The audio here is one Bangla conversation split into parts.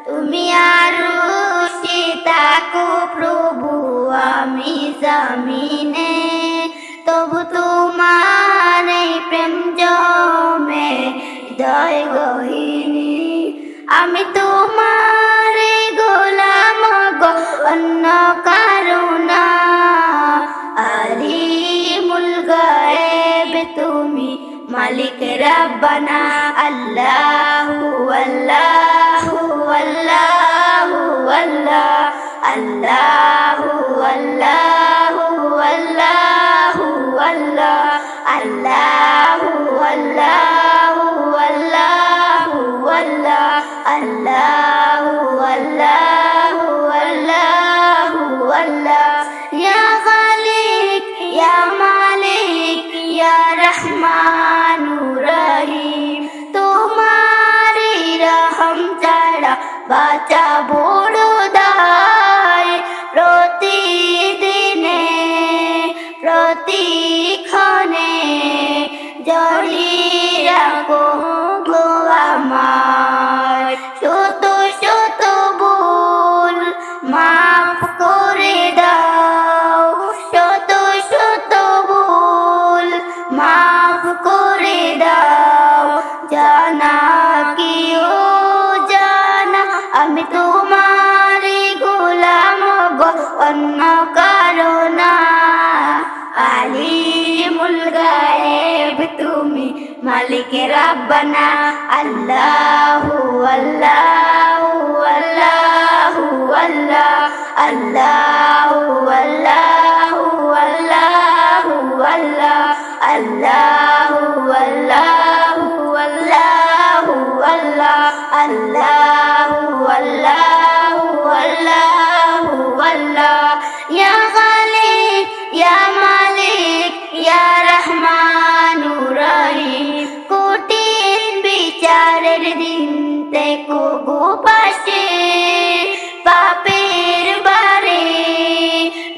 তুমি আরশে থাকো প্রভু, আমি জমিনে, তবু তোমার এই প্রেম জমে হৃদয় গহীনে। আমি তোমার গোলাম গো, অন্য কারো না। আলিমুল গায়েব তুমি, মালিক রব্বানা। আল্লাহু আল্লাহু আল্লাহু আল্লাহ, আল্লাহু আল্লাহু আল্লাহু আল্লাহ, আল্লাহু আল্লাহু আল্লাহু আল্লাহ, আল্লাহু আল্লাহু আল্লাহু আল্লাহ। ইয়া খালিক ইয়া মালিক ইয়া রহমানুর রহিম, তোমারি রহম ছাড়া বাঁচা বড় দায়। প্রতিদিনে প্রতিক্ষণে জড়িয়ে রাখো গো আমার। শত শত ভুল মাফ করে দাও, শত শত ভুল মাফ করে দাও। জানা কি ও জানা, আমি তোমার গোলাম গো, অন্য কারো না। আলিমুল গায়েব তুমি, মালিক রব্বানা। আল্লাহু আল্লাহু আল্লাহু আল্লাহ, আল্লাহু আল্লাহু আল্লাহু আল্লাহ, আল্লাহু আল্লাহু আল্লাহু আল্লাহ, আল্লাহু আল্লাহু আল্লাহু আল্লাহ। ইয়া খালিক ইয়া মালিক ইয়া রহমানুর রহিম, কঠিন বিচারের দিন থেকো গো পাশে। পাপের বারে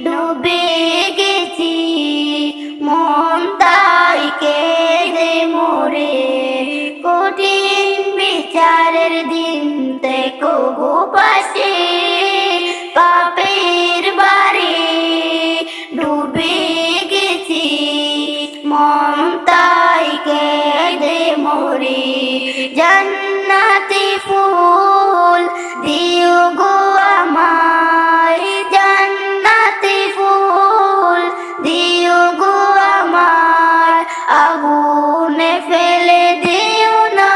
ডুবে গেছি, মন তাই কেঁদে মরে। কঠিন বিচারের দিন থেকো গো পাশে। পাপের বারে ডুবে গেছি, মন তাই কেঁদে মরে। জান্নাতি ফুল দিও গো আমায়, জান্নাতি ফুল দিও গো আমায়। আগুনে ফেলে দিও না,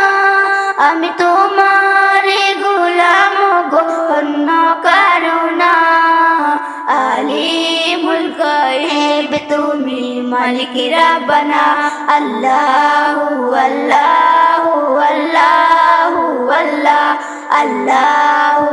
আমি তোমার গোলাম গো, অন্য কারো না। আলিমুল গায়েব তুমি, মালিক রব্বানা। আল্লাহু আল্লাহু আল্লাহু আল্লাহ, আল্লাহু